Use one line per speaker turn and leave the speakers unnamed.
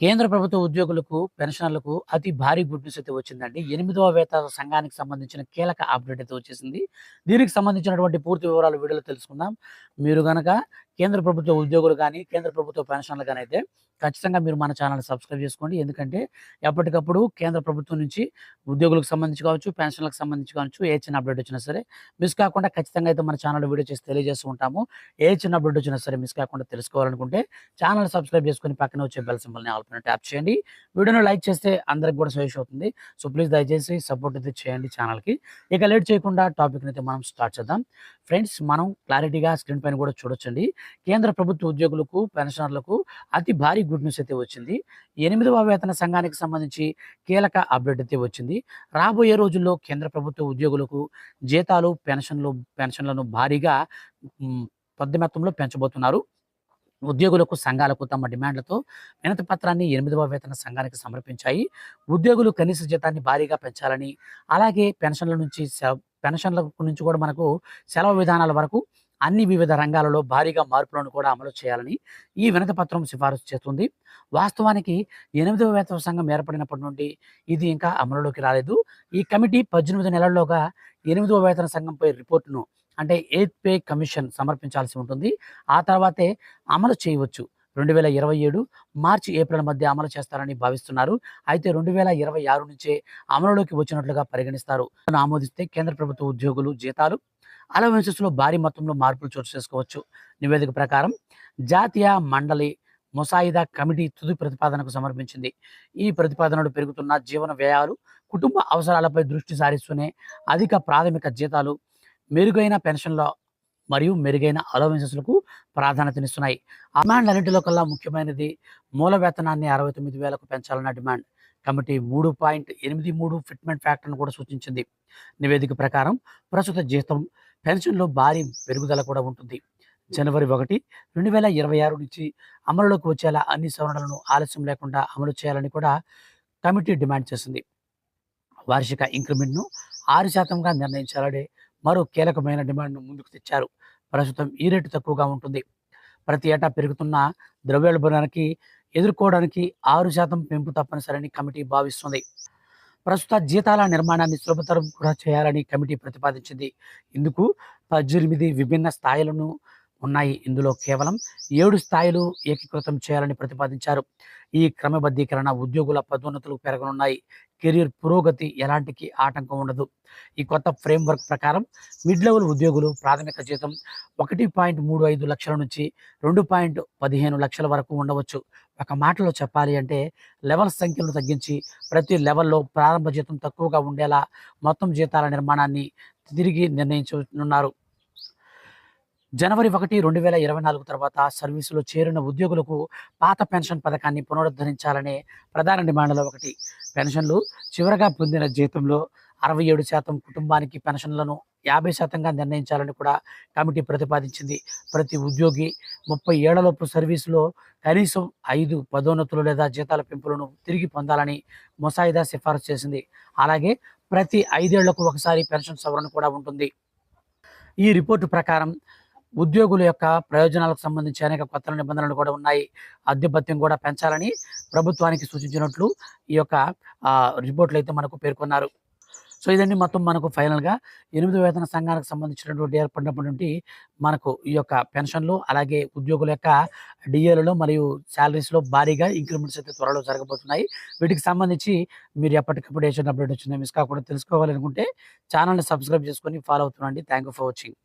కేంద్ర ప్రభుత్వ ఉద్యోగులకు, పెన్షనర్లకు అతి భారీ గుడ్ న్యూస్ అయితే వచ్చిందండి. 8వ వేతన సంఘానికి సంబంధించిన కీలక అప్డేట్ అయితే వచ్చేసింది. దీనికి సంబంధించినటువంటి పూర్తి వివరాలు వీడియోలో తెలుసుకుందాం. మీరు గనక కేంద్ర ప్రభుత్వ ఉద్యోగులు గాని, కేంద్ర ప్రభుత్వ పెన్షనర్లు గాని అయితే ఖచ్చితంగా మీరు మన ఛానెల్‌ని సబ్స్క్రైబ్ చేసుకోండి. ఎందుకంటే ఎప్పటికప్పుడు కేంద్ర ప్రభుత్వం నుంచి ఉద్యోగులకు సంబంధించి కావచ్చు, పెన్షన్‌లకు సంబంధించి కావచ్చు, ఏ చిన్న అప్డేట్ వచ్చినా సరే మిస్ కాకుండా ఖచ్చితంగా అయితే మన ఛానెల్‌లో వీడియో చేసి తెలియజేస్తూ ఉంటాము. ఏ చిన్న అప్డేట్ వచ్చినా సరే మిస్ కాకుండా తెలుసుకోవాలనుకుంటే ఛానెల్ సబ్స్క్రైబ్ చేసుకొని పక్కనే వచ్చే బెల్ సింబల్‌ని ఆల్ పైన ట్యాప్ చేయండి. వీడియోని లైక్ చేస్తే అందరికి కూడా సజెస్ట్ అవుతుంది. సో ప్లీజ్ దయచేసి సపోర్ట్ అయితే చేయండి ఛానెల్‌కి. ఇక లేట్ చేయకుండా టాపిక్‌ని అయితే మనం స్టార్ట్ చేద్దాం. ఫ్రెండ్స్, మనం క్లారిటీగా స్క్రీన్ పైన కూడా చూడొచ్చండి. కేంద్ర ప్రభుత్వ ఉద్యోగులకు, పెన్షనర్లకు అతి భారీ గుడ్ న్యూస్ అయితే వచ్చింది. 8వ వేతన సంఘానికి సంబంధించి కీలక అప్డేట్ అయితే వచ్చింది. రాబోయే రోజుల్లో కేంద్ర ప్రభుత్వ ఉద్యోగులకు జీతాలు, పెన్షన్లను భారీగా పెద్ద మొత్తంలో పెంచబోతున్నారు. ఉద్యోగులకు, సంఘాలకు తమ డిమాండ్లతో వినతి పత్రాన్ని 8వ వేతన సంఘానికి సమర్పించాయి. ఉద్యోగులు కనీస జీతాన్ని భారీగా పెంచాలని, అలాగే పెన్షన్ల నుంచి కూడా మనకు సెలవు విధానాల వరకు అన్ని వివిధ రంగాలలో భారీగా మార్పులను కూడా అమలు చేయాలని ఈ వినతి పత్రం సిఫారసు చేస్తుంది. వాస్తవానికి 8వ వేతన సంఘం ఏర్పడినప్పటి నుండి ఇది ఇంకా అమలులోకి రాలేదు. ఈ కమిటీ 18 నెలల్లోగా 8వ వేతన సంఘంపై రిపోర్టును, అంటే ఎయిత్ పే కమిషన్ సమర్పించాల్సి ఉంటుంది. ఆ తర్వాతే అమలు చేయవచ్చు. 2027 మార్చి, ఏప్రిల్ మధ్య అమలు చేస్తారని భావిస్తున్నారు. అయితే 2026 నుంచే అమలులోకి వచ్చినట్లుగా పరిగణిస్తారు. ఆమోదిస్తే కేంద్ర ప్రభుత్వ ఉద్యోగులు జీతాలు, అలవెన్సెస్‌లో భారీ మొత్తంలో మార్పులు చోటు చేసుకోవచ్చు. నివేదిక ప్రకారం జాతీయ మండలి ముసాయిదా కమిటీ తుది ప్రతిపాదనకు సమర్పించింది. ఈ ప్రతిపాదనలు పెరుగుతున్న జీవన వ్యయాలు, కుటుంబ అవసరాలపై దృష్టి సారిస్తూనే అధిక ప్రాథమిక జీతాలు, మెరుగైన పెన్షన్ల మరియు మెరుగైన అలవెన్సెస్‌లకు ప్రాధాన్యతనిస్తున్నాయి. ఆ డిమాండ్లన్నిటిలో కల్లా ముఖ్యమైనది మూల వేతనాన్ని 69,000కు పెంచాలన్న డిమాండ్. కమిటీ 3.83 ఫిట్మెంట్ ఫ్యాక్టర్‌ను కూడా సూచించింది. నివేదిక ప్రకారం ప్రస్తుత జీతం, పెన్షన్‌లో భారీ పెరుగుదల కూడా ఉంటుంది. జనవరి 1, 2026 నుంచి అమలులోకి వచ్చేలా అన్ని సవరణలను ఆలస్యం లేకుండా అమలు చేయాలని కూడా కమిటీ డిమాండ్ చేసింది. వార్షిక ఇంక్రిమెంట్‌ను 6%గా నిర్ణయించాలని మరో కీలకమైన డిమాండ్‌ను ముందుకు తెచ్చారు. ప్రస్తుతం ఈ రేటు తక్కువగా ఉంటుంది. ప్రతి ఏటా పెరుగుతున్న ద్రవ్యోల్బణానికి ఎదుర్కోవడానికి 6% పెంపు తప్పనిసరని కమిటీ భావిస్తుంది. ప్రస్తుత జీతాల నిర్మాణాన్ని సులభతరం కూడా చేయాలని కమిటీ ప్రతిపాదించింది. ఇందుకు 18 విభిన్న స్థాయిలను ఉన్నాయి. ఇందులో కేవలం 7 స్థాయిలు ఏకీకృతం చేయాలని ప్రతిపాదించారు. ఈ క్రమబద్ధీకరణ ఉద్యోగుల పదోన్నతులు పెరగనున్నాయి. కెరీర్ పురోగతి ఎలాంటికి ఆటంకం ఉండదు. ఈ కొత్త ఫ్రేమ్వర్క్ ప్రకారం మిడ్ లెవెల్ ఉద్యోగులు ప్రాథమిక జీతం 1.35 లక్షల నుంచి 2.15 లక్షల వరకు ఉండవచ్చు. ఒక మాటలో చెప్పాలి అంటే లెవెల్ సంఖ్యలను తగ్గించి ప్రతి లెవెల్లో ప్రారంభ జీతం తక్కువగా ఉండేలా మొత్తం జీతాల నిర్మాణాన్ని తిరిగి నిర్ణయించనున్నారు. జనవరి 1, 2024 తర్వాత సర్వీసులో చేరిన ఉద్యోగులకు పాత పెన్షన్ పథకాన్ని పునరుద్ధరించాలనే ప్రధాన డిమాండ్లలో ఒకటి. పెన్షన్లు చివరగా పొందిన జీతంలో 67% కుటుంబానికి, పెన్షన్లను 50%గా నిర్ణయించాలని కూడా కమిటీ ప్రతిపాదించింది. ప్రతి ఉద్యోగి 30 ఏళ్లలోపు సర్వీసులో కనీసం 5 పదోన్నతులు లేదా జీతాల పెంపులను తిరిగి పొందాలని ముసాయిదా సిఫారసు చేసింది. అలాగే ప్రతి 5 ఏళ్లకు ఒకసారి పెన్షన్ సవరణ కూడా ఉంటుంది. ఈ రిపోర్టు ప్రకారం ఉద్యోగుల యొక్క ప్రయోజనాలకు సంబంధించి అనేక కొత్త నిబంధనలు కూడా ఉన్నాయి. అద్దె భత్యం కూడా పెంచాలని ప్రభుత్వానికి సూచించినట్లు ఈ యొక్క రిపోర్ట్‌లో అయితే మనకు పేర్కొన్నారు. సో ఇదండి మొత్తం మనకు ఫైనల్‌గా 8 వేతన సంఘానికి సంబంధించినటువంటి ఏర్పడినప్పటి నుండి మనకు ఈ యొక్క పెన్షన్‌లు, అలాగే ఉద్యోగుల యొక్క డీఏలలో మరియు సాలరీస్‌లో భారీగా ఇంక్రిమెంట్స్ అయితే త్వరలో జరగబోతున్నాయి. వీటికి సంబంధించి మీరు ఎప్పటికప్పుడు ఏ చిన్న అప్డేట్ వచ్చిందో మిస్ కాకుండా తెలుసుకోవాలనుకుంటే ఛానెల్‌ని సబ్స్క్రైబ్ చేసుకొని ఫాలో అవుతుండండి. Thank you for watching.